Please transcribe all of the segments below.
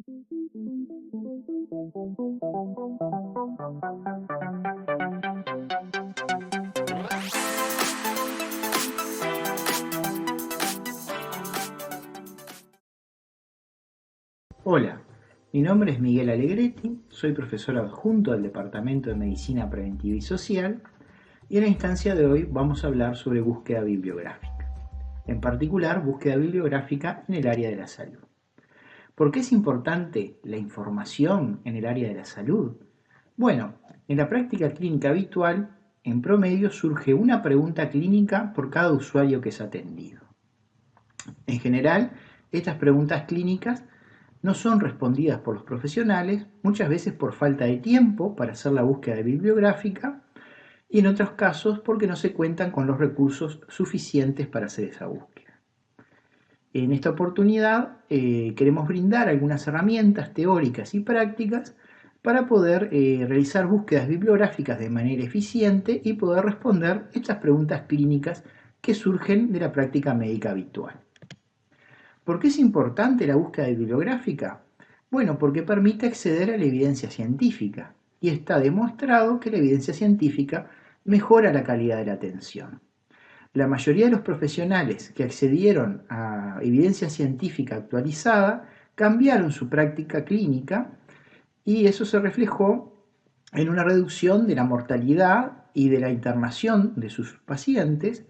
Hola, mi nombre es Miguel Alegretti, soy profesor adjunto del Departamento de Medicina Preventiva y Social y en la instancia de hoy vamos a hablar sobre búsqueda bibliográfica, en particular búsqueda bibliográfica en el área de la salud. ¿Por qué es importante la información en el área de la salud? Bueno, en la práctica clínica habitual, en promedio surge una pregunta clínica por cada usuario que es atendido. En general, estas preguntas clínicas no son respondidas por los profesionales, muchas veces por falta de tiempo para hacer la búsqueda bibliográfica y en otros casos porque no se cuentan con los recursos suficientes para hacer esa búsqueda. En esta oportunidad queremos brindar algunas herramientas teóricas y prácticas para poder realizar búsquedas bibliográficas de manera eficiente y poder responder estas preguntas clínicas que surgen de la práctica médica habitual. ¿Por qué es importante la búsqueda bibliográfica? Bueno, porque permite acceder a la evidencia científica y está demostrado que la evidencia científica mejora la calidad de la atención. La mayoría de los profesionales que accedieron a evidencia científica actualizada cambiaron su práctica clínica y eso se reflejó en una reducción de la mortalidad y de la internación de sus pacientes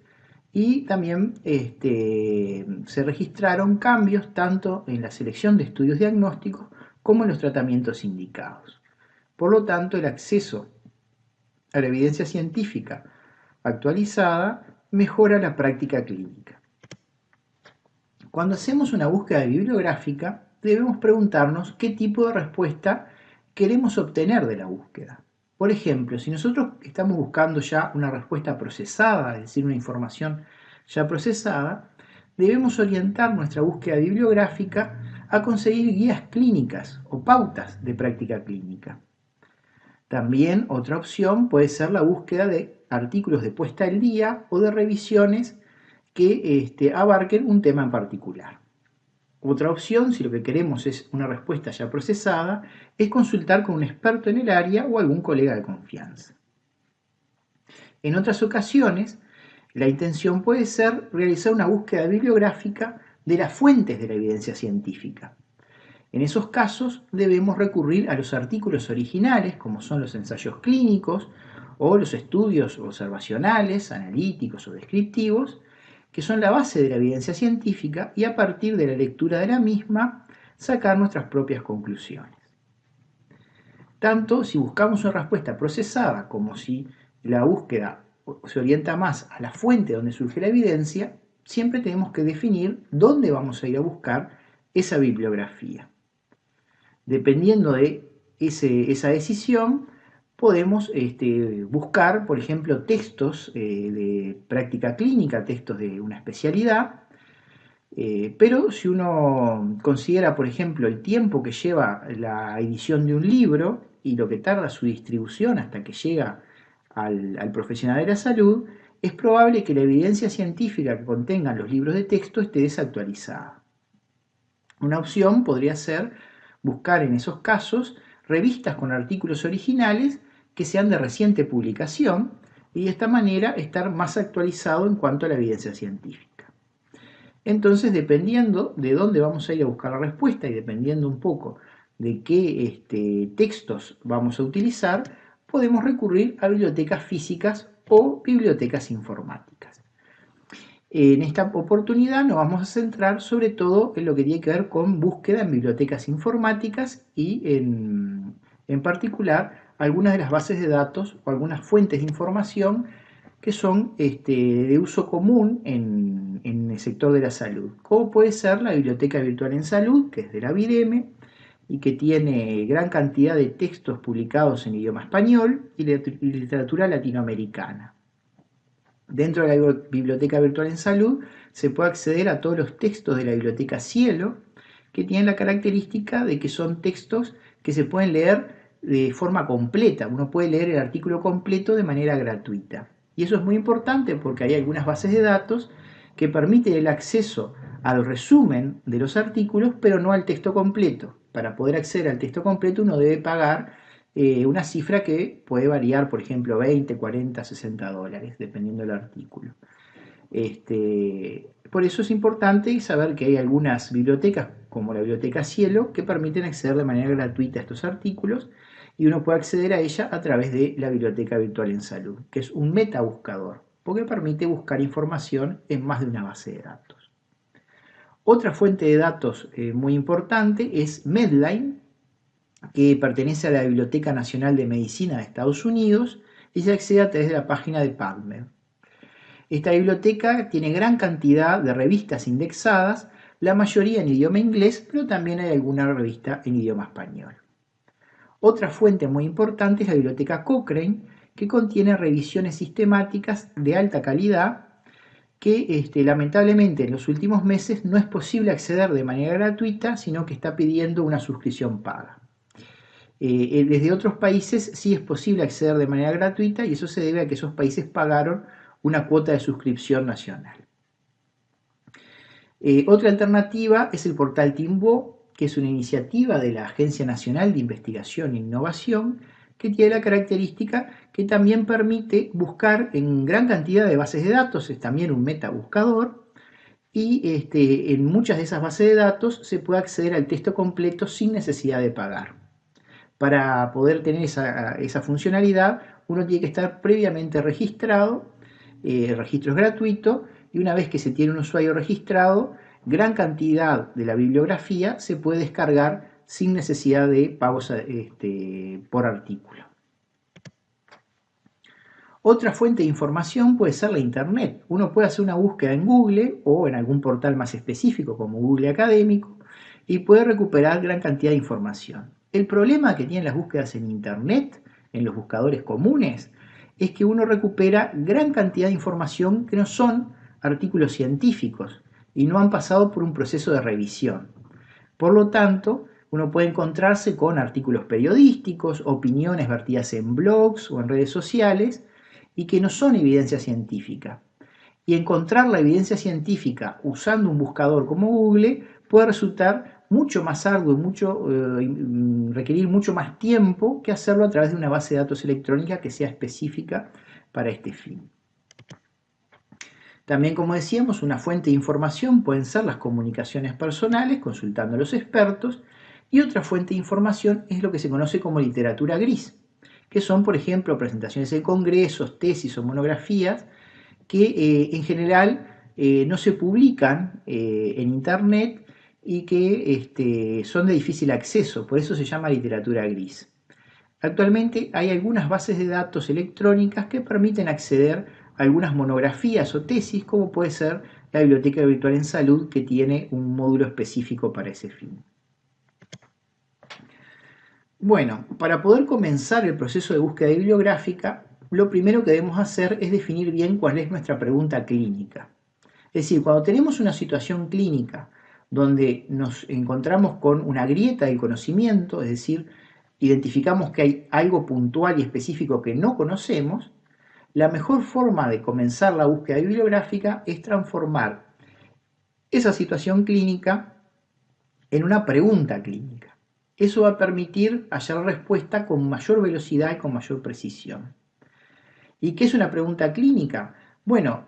y también se registraron cambios tanto en la selección de estudios diagnósticos como en los tratamientos indicados. Por lo tanto, el acceso a la evidencia científica actualizada mejora la práctica clínica. Cuando hacemos una búsqueda bibliográfica, debemos preguntarnos qué tipo de respuesta queremos obtener de la búsqueda. Por ejemplo, si nosotros estamos buscando ya una respuesta procesada, es decir, una información ya procesada, debemos orientar nuestra búsqueda bibliográfica a conseguir guías clínicas o pautas de práctica clínica. También otra opción puede ser la búsqueda de artículos de puesta al día o de revisiones que abarquen un tema en particular. Otra opción, si lo que queremos es una respuesta ya procesada, es consultar con un experto en el área o algún colega de confianza. En otras ocasiones, la intención puede ser realizar una búsqueda bibliográfica de las fuentes de la evidencia científica. En esos casos debemos recurrir a los artículos originales, como son los ensayos clínicos o los estudios observacionales, analíticos o descriptivos, que son la base de la evidencia científica y a partir de la lectura de la misma sacar nuestras propias conclusiones. Tanto si buscamos una respuesta procesada como si la búsqueda se orienta más a la fuente donde surge la evidencia, siempre tenemos que definir dónde vamos a ir a buscar esa bibliografía. Dependiendo de esa decisión, podemos buscar, por ejemplo, textos de práctica clínica, textos de una especialidad, pero si uno considera, por ejemplo, el tiempo que lleva la edición de un libro y lo que tarda su distribución hasta que llega al profesional de la salud, es probable que la evidencia científica que contengan los libros de texto esté desactualizada. Una opción podría ser buscar en esos casos revistas con artículos originales que sean de reciente publicación y de esta manera estar más actualizado en cuanto a la evidencia científica. Entonces, dependiendo de dónde vamos a ir a buscar la respuesta y dependiendo un poco de qué textos vamos a utilizar, podemos recurrir a bibliotecas físicas o bibliotecas informáticas. En esta oportunidad nos vamos a centrar sobre todo en lo que tiene que ver con búsqueda en bibliotecas informáticas y en particular algunas de las bases de datos o algunas fuentes de información que son de uso común en el sector de la salud, como puede ser la Biblioteca Virtual en Salud, que es de la BIDEME y que tiene gran cantidad de textos publicados en idioma español y literatura latinoamericana. Dentro de la Biblioteca Virtual en Salud se puede acceder a todos los textos de la Biblioteca Cielo, que tienen la característica de que son textos que se pueden leer de forma completa. Uno puede leer el artículo completo de manera gratuita. Y eso es muy importante porque hay algunas bases de datos que permiten el acceso al resumen de los artículos, pero no al texto completo. Para poder acceder al texto completo uno debe pagar una cifra que puede variar, por ejemplo, 20, 40, 60 dólares, dependiendo del artículo. Por eso es importante saber que hay algunas bibliotecas, como la Biblioteca Cielo, que permiten acceder de manera gratuita a estos artículos y uno puede acceder a ella a través de la Biblioteca Virtual en Salud, que es un metabuscador, porque permite buscar información en más de una base de datos. Otra fuente de datos muy importante es Medline, que pertenece a la Biblioteca Nacional de Medicina de Estados Unidos y se accede a través de la página de PubMed. Esta biblioteca tiene gran cantidad de revistas indexadas, la mayoría en idioma inglés, pero también hay alguna revista en idioma español. Otra fuente muy importante es la biblioteca Cochrane, que contiene revisiones sistemáticas de alta calidad que lamentablemente en los últimos meses no es posible acceder de manera gratuita, sino que está pidiendo una suscripción paga. Desde otros países sí es posible acceder de manera gratuita y eso se debe a que esos países pagaron una cuota de suscripción nacional. Otra alternativa es el portal Timbo, que es una iniciativa de la Agencia Nacional de Investigación e Innovación, que tiene la característica que también permite buscar en gran cantidad de bases de datos, es también un metabuscador, y en muchas de esas bases de datos se puede acceder al texto completo sin necesidad de pagar. Para poder tener esa funcionalidad, uno tiene que estar previamente registrado, el registro es gratuito, y una vez que se tiene un usuario registrado, gran cantidad de la bibliografía se puede descargar sin necesidad de pagos por artículo. Otra fuente de información puede ser la Internet. Uno puede hacer una búsqueda en Google o en algún portal más específico como Google Académico y puede recuperar gran cantidad de información. El problema que tienen las búsquedas en Internet, en los buscadores comunes, es que uno recupera gran cantidad de información que no son artículos científicos y no han pasado por un proceso de revisión. Por lo tanto, uno puede encontrarse con artículos periodísticos, opiniones vertidas en blogs o en redes sociales y que no son evidencia científica. Y encontrar la evidencia científica usando un buscador como Google puede resultar mucho más arduo y requerir mucho más tiempo que hacerlo a través de una base de datos electrónica que sea específica para este fin. También, como decíamos, una fuente de información pueden ser las comunicaciones personales, consultando a los expertos, y otra fuente de información es lo que se conoce como literatura gris, que son, por ejemplo, presentaciones en congresos, tesis o monografías que en general no se publican en Internet y que son de difícil acceso, por eso se llama literatura gris. Actualmente hay algunas bases de datos electrónicas que permiten acceder a algunas monografías o tesis, como puede ser la Biblioteca Virtual en Salud, que tiene un módulo específico para ese fin. Bueno, para poder comenzar el proceso de búsqueda bibliográfica, lo primero que debemos hacer es definir bien cuál es nuestra pregunta clínica. Es decir, cuando tenemos una situación clínica donde nos encontramos con una grieta del conocimiento, es decir, identificamos que hay algo puntual y específico que no conocemos, la mejor forma de comenzar la búsqueda bibliográfica es transformar esa situación clínica en una pregunta clínica. Eso va a permitir hallar respuesta con mayor velocidad y con mayor precisión. ¿Y qué es una pregunta clínica? Bueno,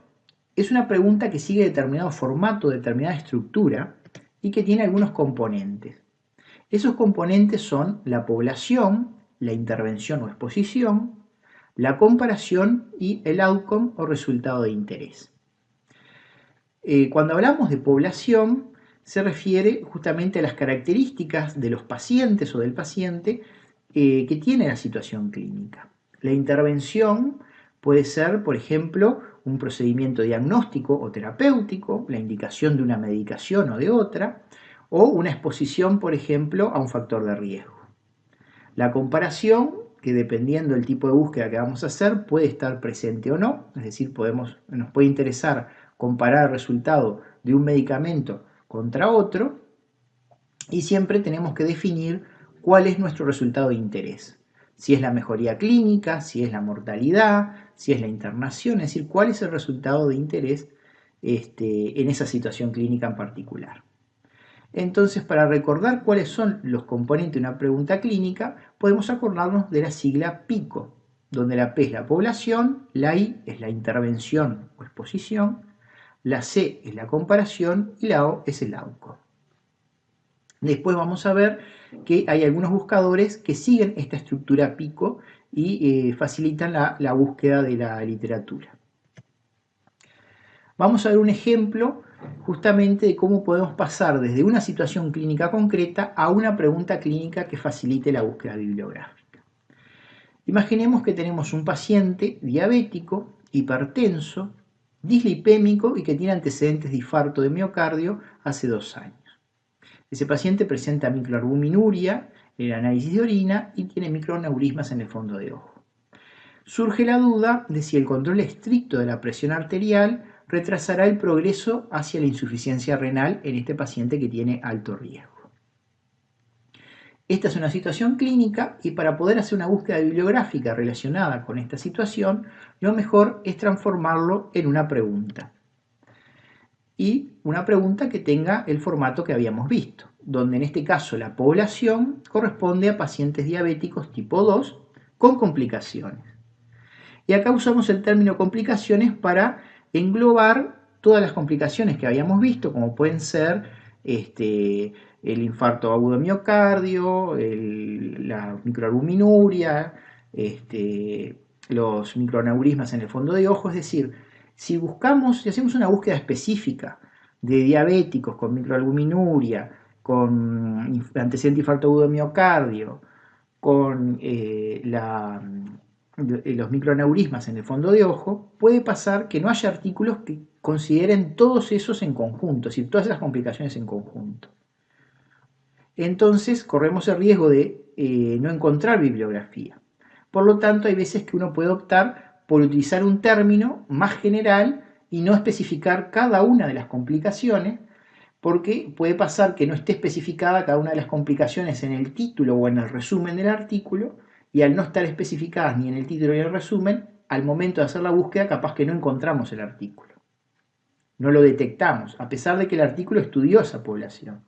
es una pregunta que sigue determinado formato, determinada estructura y que tiene algunos componentes. Esos componentes son la población, la intervención o exposición, la comparación y el outcome o resultado de interés. Cuando hablamos de población, se refiere justamente a las características de los pacientes o del paciente que tiene la situación clínica. La intervención puede ser, por ejemplo, un procedimiento diagnóstico o terapéutico, la indicación de una medicación o de otra, o una exposición, por ejemplo, a un factor de riesgo. La comparación, que dependiendo del tipo de búsqueda que vamos a hacer, puede estar presente o no, es decir, nos puede interesar comparar el resultado de un medicamento contra otro, y siempre tenemos que definir cuál es nuestro resultado de interés. Si es la mejoría clínica, si es la mortalidad, si es la internación, es decir, cuál es el resultado de interés en esa situación clínica en particular. Entonces, para recordar cuáles son los componentes de una pregunta clínica, podemos acordarnos de la sigla PICO, donde la P es la población, la I es la intervención o exposición, la C es la comparación y la O es el AUCO. Después vamos a ver que hay algunos buscadores que siguen esta estructura PICO y facilitan la búsqueda de la literatura. Vamos a ver un ejemplo justamente de cómo podemos pasar desde una situación clínica concreta a una pregunta clínica que facilite la búsqueda bibliográfica. Imaginemos que tenemos un paciente diabético, hipertenso, dislipémico y que tiene antecedentes de infarto de miocardio hace 2 años. Ese paciente presenta microalbuminuria en el análisis de orina y tiene microaneurismas en el fondo de ojo. Surge la duda de si el control estricto de la presión arterial retrasará el progreso hacia la insuficiencia renal en este paciente que tiene alto riesgo. Esta es una situación clínica y para poder hacer una búsqueda bibliográfica relacionada con esta situación, lo mejor es transformarlo en una pregunta. Y una pregunta que tenga el formato que habíamos visto, donde en este caso la población corresponde a pacientes diabéticos tipo 2 con complicaciones. Y acá usamos el término complicaciones para englobar todas las complicaciones que habíamos visto, como pueden ser el infarto agudo de miocardio, la microalbuminuria, los microaneurismas en el fondo de ojo. Es decir, si hacemos una búsqueda específica de diabéticos con microalbuminuria, con antecedente de infarto agudo de miocardio, con los microaneurismas en el fondo de ojo, puede pasar que no haya artículos que consideren todos esos en conjunto, es decir, todas esas complicaciones en conjunto. Entonces corremos el riesgo de no encontrar bibliografía. Por lo tanto, hay veces que uno puede optar por utilizar un término más general y no especificar cada una de las complicaciones, porque puede pasar que no esté especificada cada una de las complicaciones en el título o en el resumen del artículo, y al no estar especificadas ni en el título ni en el resumen, al momento de hacer la búsqueda capaz que no encontramos el artículo. No lo detectamos, a pesar de que el artículo estudió esa población.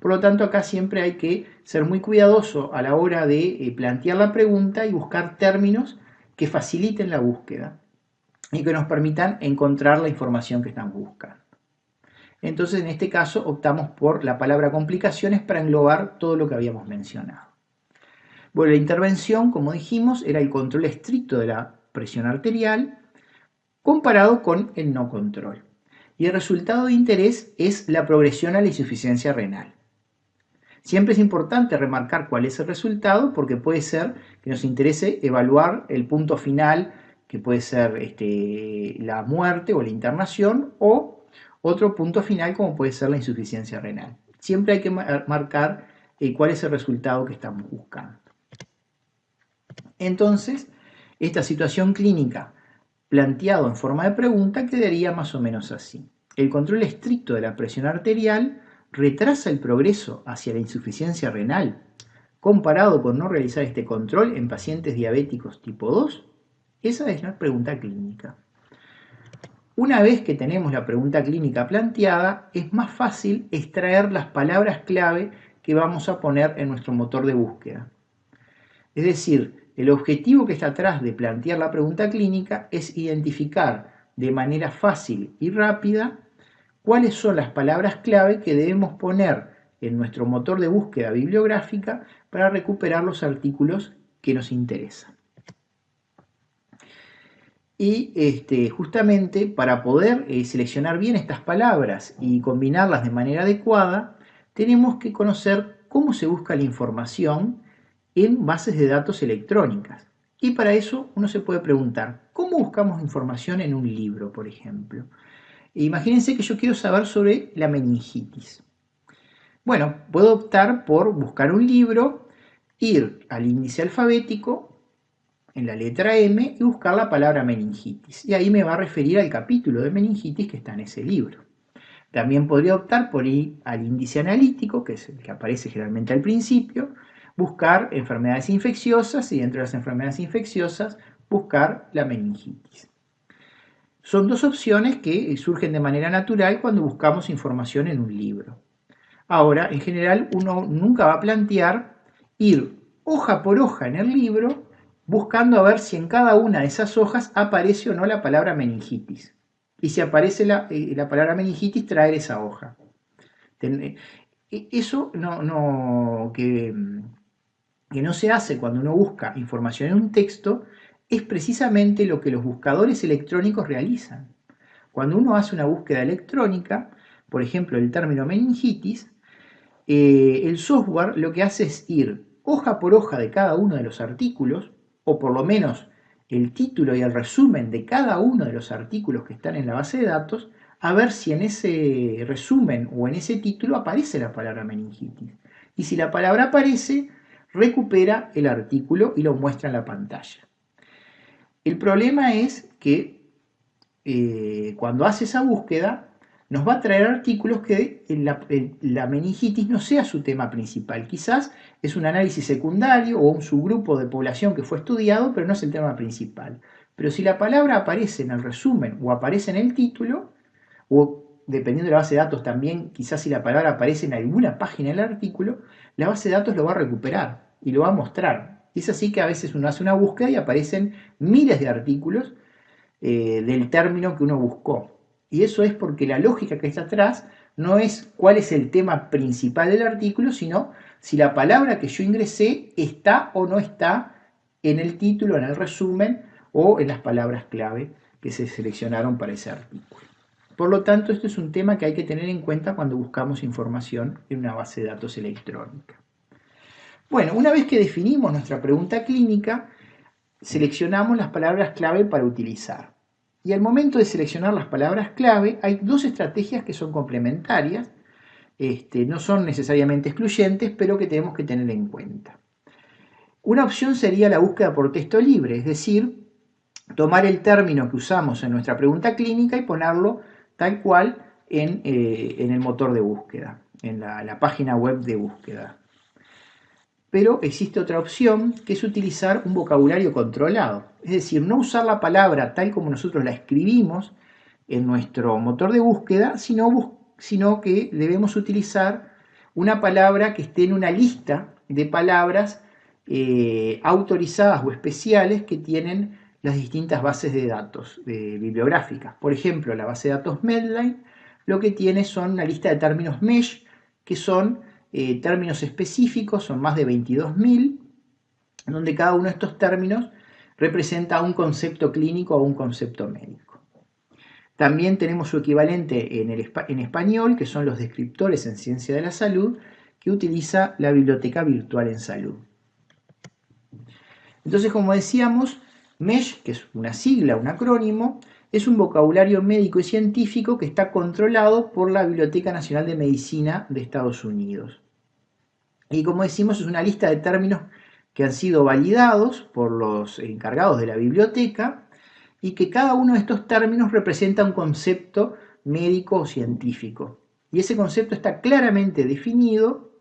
Por lo tanto, acá siempre hay que ser muy cuidadoso a la hora de plantear la pregunta y buscar términos que faciliten la búsqueda y que nos permitan encontrar la información que estamos buscando. Entonces, en este caso, optamos por la palabra complicaciones para englobar todo lo que habíamos mencionado. Bueno, la intervención, como dijimos, era el control estricto de la presión arterial comparado con el no control. Y el resultado de interés es la progresión a la insuficiencia renal. Siempre es importante remarcar cuál es el resultado porque puede ser que nos interese evaluar el punto final, que puede ser la muerte o la internación, o otro punto final como puede ser la insuficiencia renal. Siempre hay que marcar cuál es el resultado que estamos buscando. Entonces, esta situación clínica planteado en forma de pregunta quedaría más o menos así. El control estricto de la presión arterial retrasa el progreso hacia la insuficiencia renal comparado con no realizar este control en pacientes diabéticos tipo 2. Esa es la pregunta clínica. Una vez que tenemos la pregunta clínica planteada, es más fácil extraer las palabras clave que vamos a poner en nuestro motor de búsqueda. Es decir, el objetivo que está atrás de plantear la pregunta clínica es identificar de manera fácil y rápida cuáles son las palabras clave que debemos poner en nuestro motor de búsqueda bibliográfica para recuperar los artículos que nos interesan. Y justamente para poder seleccionar bien estas palabras y combinarlas de manera adecuada, tenemos que conocer cómo se busca la información en bases de datos electrónicas. Y para eso uno se puede preguntar, ¿cómo buscamos información en un libro, por ejemplo? Imagínense que yo quiero saber sobre la meningitis. Bueno, puedo optar por buscar un libro, ir al índice alfabético, en la letra M, y buscar la palabra meningitis. Y ahí me va a referir al capítulo de meningitis que está en ese libro. También podría optar por ir al índice analítico, que es el que aparece generalmente al principio, buscar enfermedades infecciosas y dentro de las enfermedades infecciosas buscar la meningitis. Son dos opciones que surgen de manera natural cuando buscamos información en un libro. Ahora, en general, uno nunca va a plantear ir hoja por hoja en el libro buscando a ver si en cada una de esas hojas aparece o no la palabra meningitis. Y si aparece la palabra meningitis, traer esa hoja. Eso que no se hace cuando uno busca información en un texto es precisamente lo que los buscadores electrónicos realizan. Cuando uno hace una búsqueda electrónica, por ejemplo, el término meningitis, el software lo que hace es ir hoja por hoja de cada uno de los artículos, o por lo menos el título y el resumen de cada uno de los artículos que están en la base de datos, a ver si en ese resumen o en ese título aparece la palabra meningitis. Y si la palabra aparece, recupera el artículo y lo muestra en la pantalla. El problema es que cuando hace esa búsqueda, nos va a traer artículos que la meningitis no sea su tema principal. Quizás es un análisis secundario o un subgrupo de población que fue estudiado, pero no es el tema principal. Pero si la palabra aparece en el resumen o aparece en el título, o dependiendo de la base de datos también, quizás si la palabra aparece en alguna página del artículo, la base de datos lo va a recuperar y lo va a mostrar. Es así que a veces uno hace una búsqueda y aparecen miles de artículos del término que uno buscó. Y eso es porque la lógica que está atrás no es cuál es el tema principal del artículo, sino si la palabra que yo ingresé está o no está en el título, en el resumen o en las palabras clave que se seleccionaron para ese artículo. Por lo tanto, esto es un tema que hay que tener en cuenta cuando buscamos información en una base de datos electrónica. Bueno, una vez que definimos nuestra pregunta clínica, seleccionamos las palabras clave para utilizar. Y al momento de seleccionar las palabras clave, hay dos estrategias que son complementarias, no son necesariamente excluyentes, pero que tenemos que tener en cuenta. Una opción sería la búsqueda por texto libre, es decir, tomar el término que usamos en nuestra pregunta clínica y ponerlo tal cual en el motor de búsqueda, en la página web de búsqueda. Pero existe otra opción que es utilizar un vocabulario controlado, es decir, no usar la palabra tal como nosotros la escribimos en nuestro motor de búsqueda, sino que debemos utilizar una palabra que esté en una lista de palabras autorizadas o especiales que tienen las distintas bases de datos bibliográficas. Por ejemplo, la base de datos Medline lo que tiene son una lista de términos MESH, que son términos específicos, son más de 22.000, donde cada uno de estos términos representa un concepto clínico o un concepto médico. También tenemos su equivalente en español, que son los descriptores en ciencia de la salud, que utiliza la Biblioteca Virtual en Salud. Entonces, como decíamos, MESH, que es una sigla, un acrónimo, es un vocabulario médico y científico que está controlado por la Biblioteca Nacional de Medicina de Estados Unidos. Y como decimos, es una lista de términos que han sido validados por los encargados de la biblioteca y que cada uno de estos términos representa un concepto médico o científico. Y ese concepto está claramente definido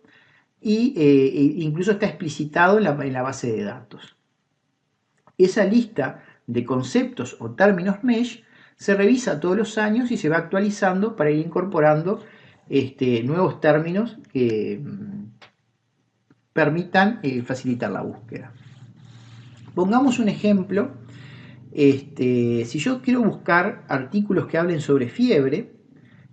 e incluso está explicitado en la base de datos. Esa lista de conceptos o términos MESH se revisa todos los años y se va actualizando para ir incorporando nuevos términos que permitan facilitar la búsqueda. Pongamos un ejemplo. Si yo quiero buscar artículos que hablen sobre fiebre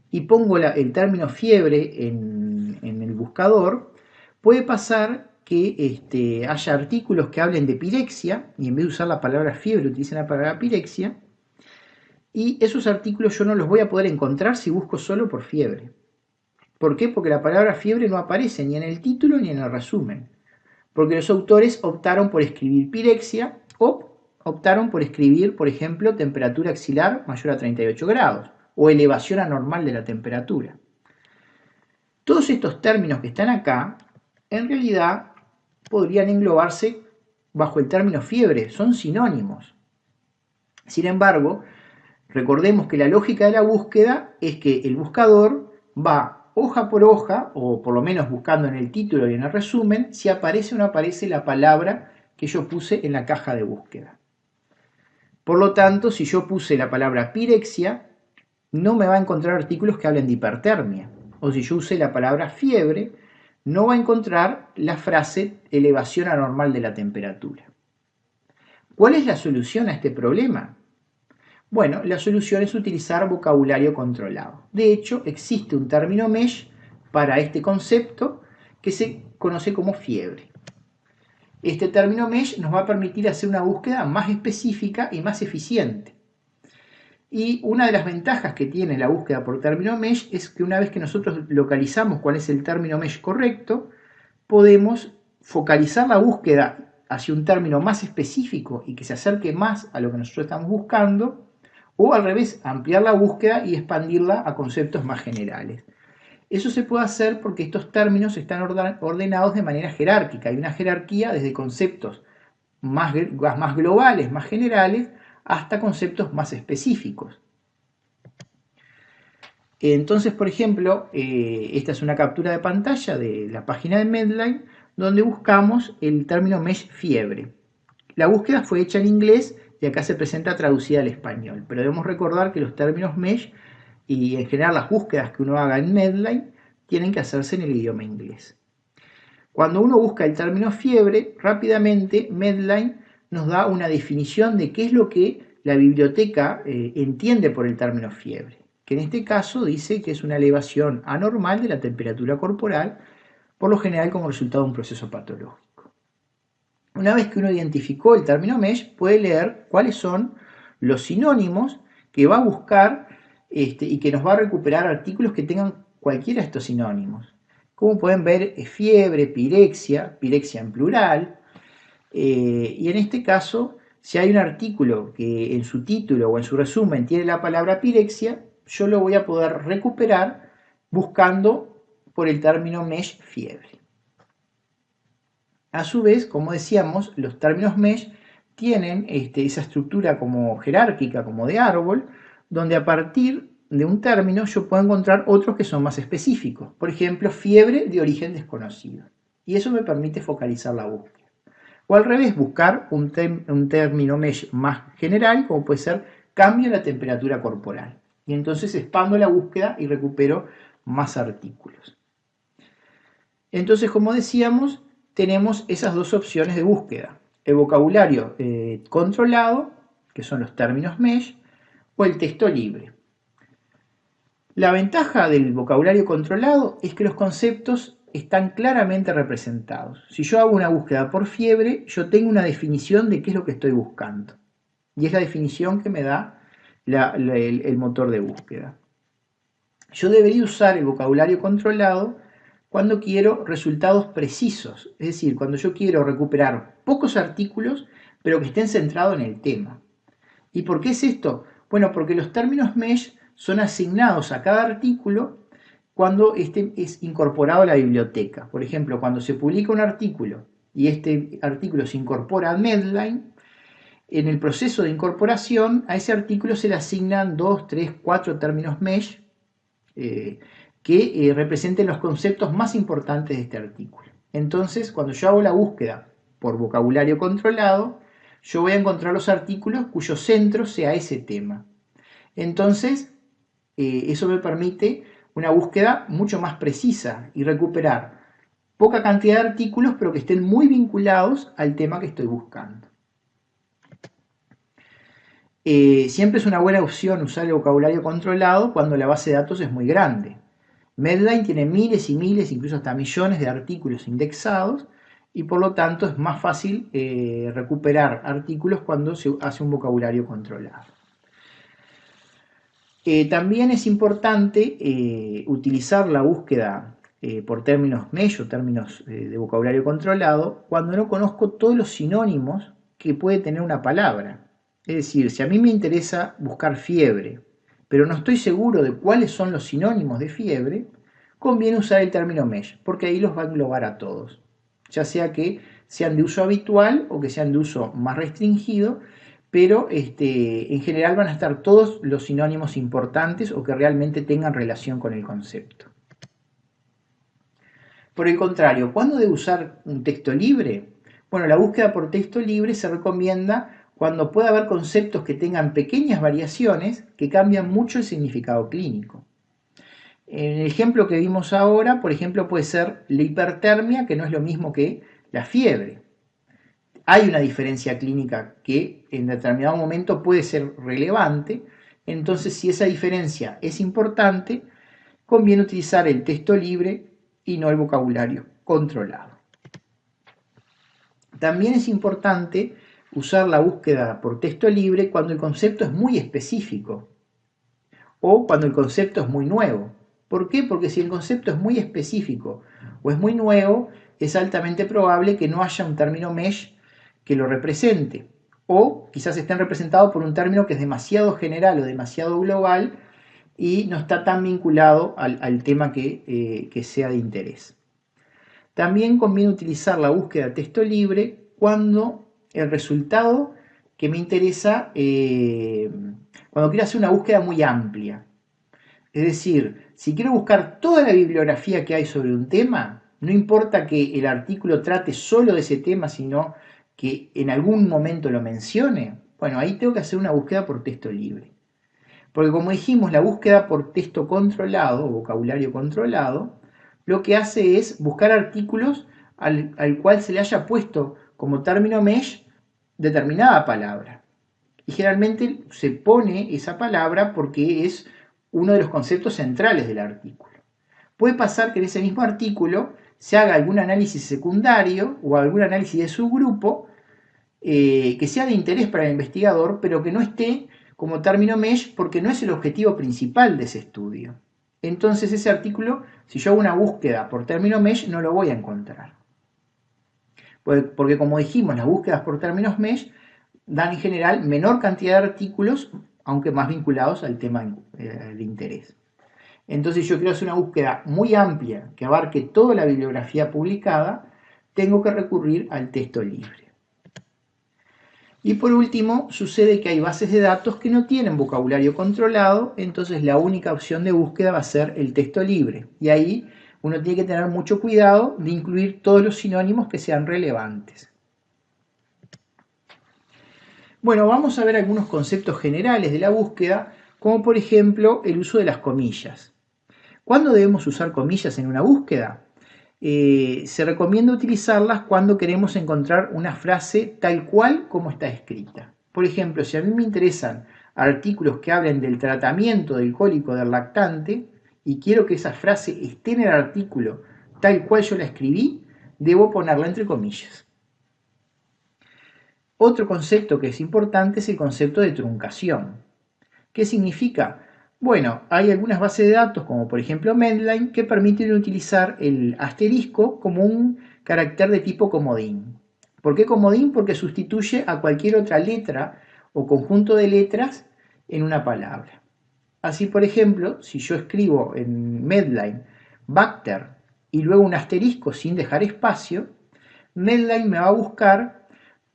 y pongo el término fiebre en el buscador, puede pasar que haya artículos que hablen de pirexia y en vez de usar la palabra fiebre utilicen la palabra pirexia, y esos artículos yo no los voy a poder encontrar si busco solo por fiebre. ¿Por qué? Porque la palabra fiebre no aparece ni en el título ni en el resumen, porque los autores optaron por escribir pirexia o optaron por escribir, por ejemplo, temperatura axilar mayor a 38 grados o elevación anormal de la temperatura. Todos estos términos que están acá, en realidad, podrían englobarse bajo el término fiebre, son sinónimos. Sin embargo, recordemos que la lógica de la búsqueda es que el buscador va hoja por hoja, o por lo menos buscando en el título y en el resumen, si aparece o no aparece la palabra que yo puse en la caja de búsqueda. Por lo tanto, si yo puse la palabra pirexia, no me va a encontrar artículos que hablen de hipertermia. o si yo usé la palabra fiebre, no va a encontrar la frase elevación anormal de la temperatura. ¿Cuál es la solución a este problema? Bueno, la solución es utilizar vocabulario controlado. De hecho, existe un término mesh para este concepto que se conoce como fiebre. Este término mesh nos va a permitir hacer una búsqueda más específica y más eficiente. Y una de las ventajas que tiene la búsqueda por término mesh es que una vez que nosotros localizamos cuál es el término mesh correcto, podemos focalizar la búsqueda hacia un término más específico y que se acerque más a lo que nosotros estamos buscando, o al revés, ampliar la búsqueda y expandirla a conceptos más generales. Eso se puede hacer porque estos términos están ordenados de manera jerárquica. Hay una jerarquía desde conceptos más globales, más generales, hasta conceptos más específicos. Entonces, por ejemplo, esta es una captura de pantalla de la página de Medline, donde buscamos el término mesh fiebre. La búsqueda fue hecha en inglés y acá se presenta traducida al español, pero debemos recordar que los términos mesh y en general las búsquedas que uno haga en Medline tienen que hacerse en el idioma inglés. Cuando uno busca el término fiebre, rápidamente Medline nos da una definición de qué es lo que la biblioteca entiende por el término fiebre, que en este caso dice que es una elevación anormal de la temperatura corporal, por lo general como resultado de un proceso patológico. Una vez que uno identificó el término mesh, puede leer cuáles son los sinónimos que va a buscar y que nos va a recuperar artículos que tengan cualquiera de estos sinónimos. Como pueden ver, es fiebre, pirexia en plural, y en este caso, si hay un artículo que en su título o en su resumen tiene la palabra pirexia, yo lo voy a poder recuperar buscando por el término mesh fiebre. A su vez, como decíamos, los términos mesh tienen esa estructura como jerárquica, como de árbol, donde a partir de un término yo puedo encontrar otros que son más específicos. Por ejemplo, fiebre de origen desconocido. Y eso me permite focalizar la búsqueda. O al revés, buscar un término mesh más general, como puede ser cambio en la temperatura corporal. Y entonces expando la búsqueda y recupero más artículos. Entonces, como decíamos, tenemos esas dos opciones de búsqueda. El vocabulario controlado, que son los términos mesh, o el texto libre. La ventaja del vocabulario controlado es que los conceptos están claramente representados. Si yo hago una búsqueda por fiebre, yo tengo una definición de qué es lo que estoy buscando. Y es la definición que me da el motor de búsqueda. Yo debería usar el vocabulario controlado cuando quiero resultados precisos, es decir, cuando yo quiero recuperar pocos artículos, pero que estén centrados en el tema. ¿Y por qué es esto? Bueno, porque los términos mesh son asignados a cada artículo cuando este es incorporado a la biblioteca. Por ejemplo, cuando se publica un artículo y este artículo se incorpora a Medline, en el proceso de incorporación a ese artículo se le asignan 2, 3, 4 términos mesh que representen los conceptos más importantes de este artículo. Entonces, cuando yo hago la búsqueda por vocabulario controlado, yo voy a encontrar los artículos cuyo centro sea ese tema. Entonces, eso me permite una búsqueda mucho más precisa y recuperar poca cantidad de artículos, pero que estén muy vinculados al tema que estoy buscando. Siempre es una buena opción usar el vocabulario controlado cuando la base de datos es muy grande. Medline tiene miles y miles, incluso hasta millones de artículos indexados, y por lo tanto es más fácil recuperar artículos cuando se hace un vocabulario controlado. También es importante utilizar la búsqueda por términos mesh o términos de vocabulario controlado cuando no conozco todos los sinónimos que puede tener una palabra. Es decir, si a mí me interesa buscar fiebre, pero no estoy seguro de cuáles son los sinónimos de fiebre, conviene usar el término mesh, porque ahí los va a englobar a todos, ya sea que sean de uso habitual o que sean de uso más restringido, pero en general van a estar todos los sinónimos importantes o que realmente tengan relación con el concepto. Por el contrario, ¿cuándo debo usar un texto libre? Bueno, la búsqueda por texto libre se recomienda cuando pueda haber conceptos que tengan pequeñas variaciones que cambian mucho el significado clínico. En el ejemplo que vimos ahora, por ejemplo, puede ser la hipertermia, que no es lo mismo que la fiebre. Hay una diferencia clínica que en determinado momento puede ser relevante, entonces si esa diferencia es importante, conviene utilizar el texto libre y no el vocabulario controlado. También es importante usar la búsqueda por texto libre cuando el concepto es muy específico o cuando el concepto es muy nuevo. ¿Por qué? Porque si el concepto es muy específico o es muy nuevo, es altamente probable que no haya un término mesh que lo represente. O quizás estén representados por un término que es demasiado general o demasiado global y no está tan vinculado al tema que sea de interés. También conviene utilizar la búsqueda texto libre cuando el resultado que me interesa, cuando quiero hacer una búsqueda muy amplia. Es decir, si quiero buscar toda la bibliografía que hay sobre un tema, no importa que el artículo trate solo de ese tema, sino que en algún momento lo mencione, bueno, ahí tengo que hacer una búsqueda por texto libre. Porque como dijimos, la búsqueda por texto controlado o vocabulario controlado, lo que hace es buscar artículos al cual se le haya puesto como término mesh determinada palabra. Y generalmente se pone esa palabra porque es uno de los conceptos centrales del artículo. Puede pasar que en ese mismo artículo se haga algún análisis secundario o algún análisis de subgrupo que sea de interés para el investigador, pero que no esté como término mesh porque no es el objetivo principal de ese estudio. Entonces ese artículo, si yo hago una búsqueda por término mesh, no lo voy a encontrar. Porque como dijimos, las búsquedas por términos mesh dan en general menor cantidad de artículos, aunque más vinculados al tema de interés. Entonces, si yo quiero hacer una búsqueda muy amplia que abarque toda la bibliografía publicada, tengo que recurrir al texto libre. Y por último, sucede que hay bases de datos que no tienen vocabulario controlado, entonces la única opción de búsqueda va a ser el texto libre. Y ahí uno tiene que tener mucho cuidado de incluir todos los sinónimos que sean relevantes. Bueno, vamos a ver algunos conceptos generales de la búsqueda, como por ejemplo el uso de las comillas. ¿Cuándo debemos usar comillas en una búsqueda? Se recomienda utilizarlas cuando queremos encontrar una frase tal cual como está escrita. Por ejemplo, si a mí me interesan artículos que hablen del tratamiento del cólico del lactante y quiero que esa frase esté en el artículo tal cual yo la escribí, debo ponerla entre comillas. Otro concepto que es importante es el concepto de truncación. ¿Qué significa? Bueno, hay algunas bases de datos, como por ejemplo Medline, que permiten utilizar el asterisco como un carácter de tipo comodín. ¿Por qué comodín? Porque sustituye a cualquier otra letra o conjunto de letras en una palabra. Así, por ejemplo, si yo escribo en Medline Bacter y luego un asterisco sin dejar espacio, Medline me va a buscar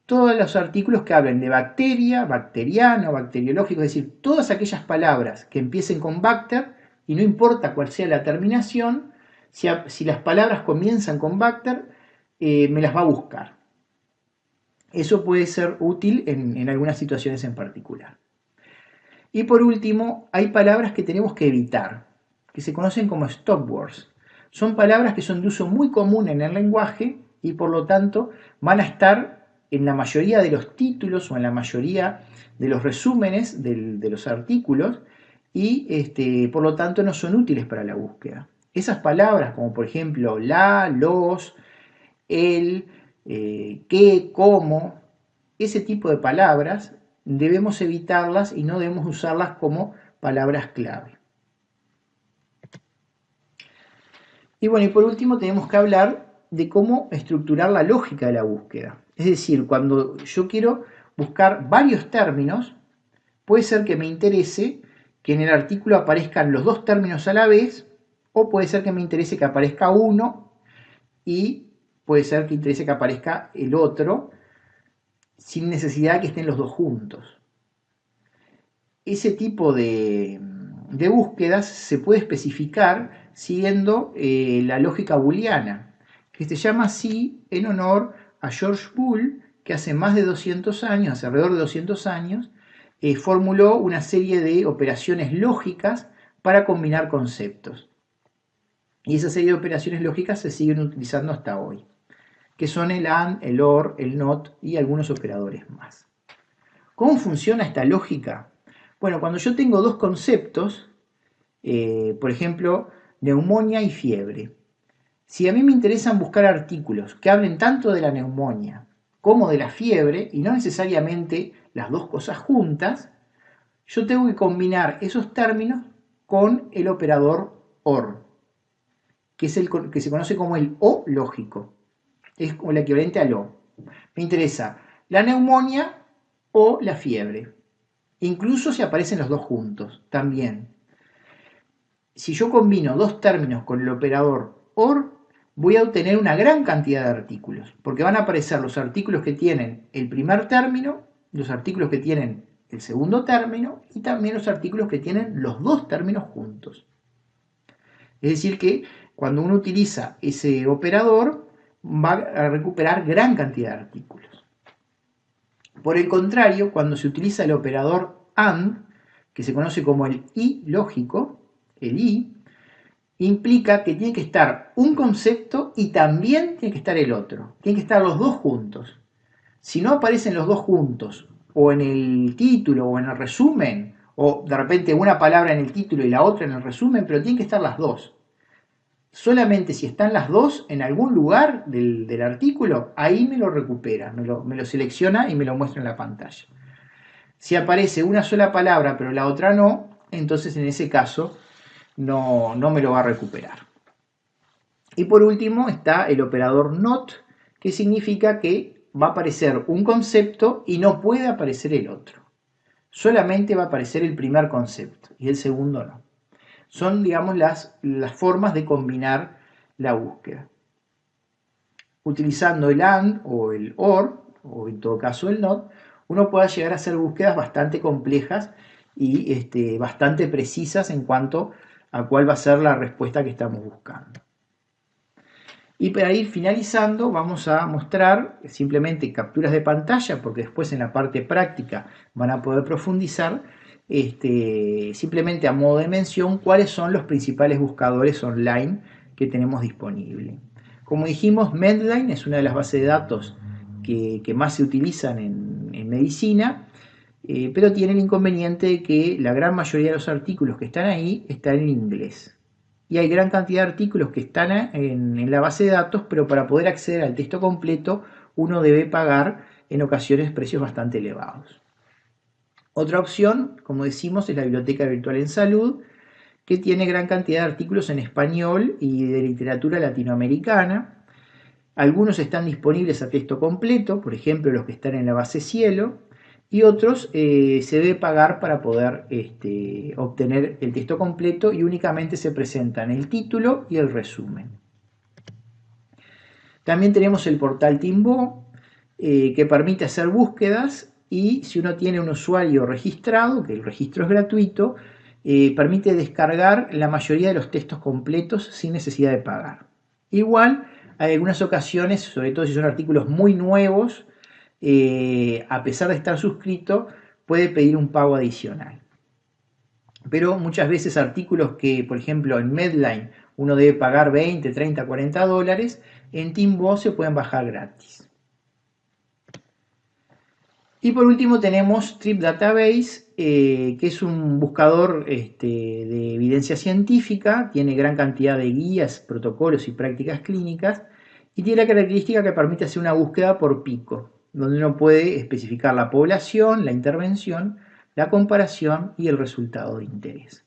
todos los artículos que hablen de bacteria, bacteriano, bacteriológico, es decir, todas aquellas palabras que empiecen con bacter, y no importa cuál sea la terminación, si las palabras comienzan con bacter, me las va a buscar. Eso puede ser útil en algunas situaciones en particular. Y por último, hay palabras que tenemos que evitar, que se conocen como stop words. Son palabras que son de uso muy común en el lenguaje y por lo tanto van a estar en la mayoría de los títulos o en la mayoría de los resúmenes de los artículos y por lo tanto no son útiles para la búsqueda. Esas palabras como por ejemplo la, los, el, qué, cómo, ese tipo de palabras debemos evitarlas y no debemos usarlas como palabras clave. Y bueno, y por último tenemos que hablar de cómo estructurar la lógica de la búsqueda. Es decir, cuando yo quiero buscar varios términos, puede ser que me interese que en el artículo aparezcan los dos términos a la vez, o puede ser que me interese que aparezca uno y puede ser que interese que aparezca el otro sin necesidad de que estén los dos juntos. Ese tipo de búsquedas se puede especificar siguiendo la lógica booleana, que se llama así en honor a George Boole, que hace más de 200 años, hace alrededor de 200 años, formuló una serie de operaciones lógicas para combinar conceptos. Y esa serie de operaciones lógicas se siguen utilizando hasta hoy, que son el AND, el OR, el NOT y algunos operadores más. ¿Cómo funciona esta lógica? Bueno, cuando yo tengo dos conceptos, por ejemplo, neumonía y fiebre, si a mí me interesan buscar artículos que hablen tanto de la neumonía como de la fiebre, y no necesariamente las dos cosas juntas, yo tengo que combinar esos términos con el operador OR, que es el que se conoce como el O lógico. Es como el equivalente al O. Me interesa la neumonía o la fiebre. Incluso si aparecen los dos juntos, también. Si yo combino dos términos con el operador OR, voy a obtener una gran cantidad de artículos, porque van a aparecer los artículos que tienen el primer término, los artículos que tienen el segundo término y también los artículos que tienen los dos términos juntos. Es decir que cuando uno utiliza ese operador va a recuperar gran cantidad de artículos. Por el contrario, cuando se utiliza el operador AND, que se conoce como el I lógico, el I, implica que tiene que estar un concepto y también tiene que estar el otro. Tienen que estar los dos juntos. Si no aparecen los dos juntos, o en el título o en el resumen, o de repente una palabra en el título y la otra en el resumen, pero tienen que estar las dos. Solamente si están las dos en algún lugar del artículo, ahí me lo recupera, me lo selecciona y me lo muestra en la pantalla. Si aparece una sola palabra pero la otra no, entonces en ese caso no me lo va a recuperar. Y por último está el operador NOT, que significa que va a aparecer un concepto y no puede aparecer el otro. Solamente va a aparecer el primer concepto y el segundo no. Son, digamos, las formas de combinar la búsqueda. Utilizando el AND o el OR, o en todo caso el NOT, uno puede llegar a hacer búsquedas bastante complejas y bastante precisas en cuanto a cuál va a ser la respuesta que estamos buscando. Y para ir finalizando vamos a mostrar simplemente capturas de pantalla, porque después en la parte práctica van a poder profundizar, simplemente a modo de mención, cuáles son los principales buscadores online que tenemos disponibles. Como dijimos, Medline es una de las bases de datos que más se utilizan en medicina, pero tiene el inconveniente de que la gran mayoría de los artículos que están ahí están en inglés. Y hay gran cantidad de artículos que están en la base de datos, pero para poder acceder al texto completo uno debe pagar en ocasiones precios bastante elevados. Otra opción, como decimos, es la Biblioteca Virtual en Salud, que tiene gran cantidad de artículos en español y de literatura latinoamericana. Algunos están disponibles a texto completo, por ejemplo los que están en la base Cielo, y otros se debe pagar para poder obtener el texto completo y únicamente se presentan el título y el resumen. También tenemos el portal Timbo, que permite hacer búsquedas y si uno tiene un usuario registrado, que el registro es gratuito, permite descargar la mayoría de los textos completos sin necesidad de pagar. Igual, hay algunas ocasiones, sobre todo si son artículos muy nuevos, a pesar de estar suscrito, puede pedir un pago adicional. Pero muchas veces artículos que, por ejemplo, en Medline uno debe pagar 20, 30, 40 dólares, en Timbo se pueden bajar gratis. Y por último tenemos Trip Database, que es un buscador de evidencia científica, tiene gran cantidad de guías, protocolos y prácticas clínicas, y tiene la característica que permite hacer una búsqueda por pico, donde uno puede especificar la población, la intervención, la comparación y el resultado de interés.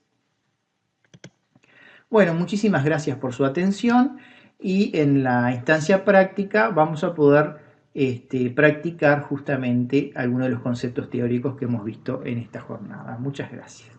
Bueno, muchísimas gracias por su atención y en la instancia práctica vamos a poder practicar justamente algunos de los conceptos teóricos que hemos visto en esta jornada. Muchas gracias.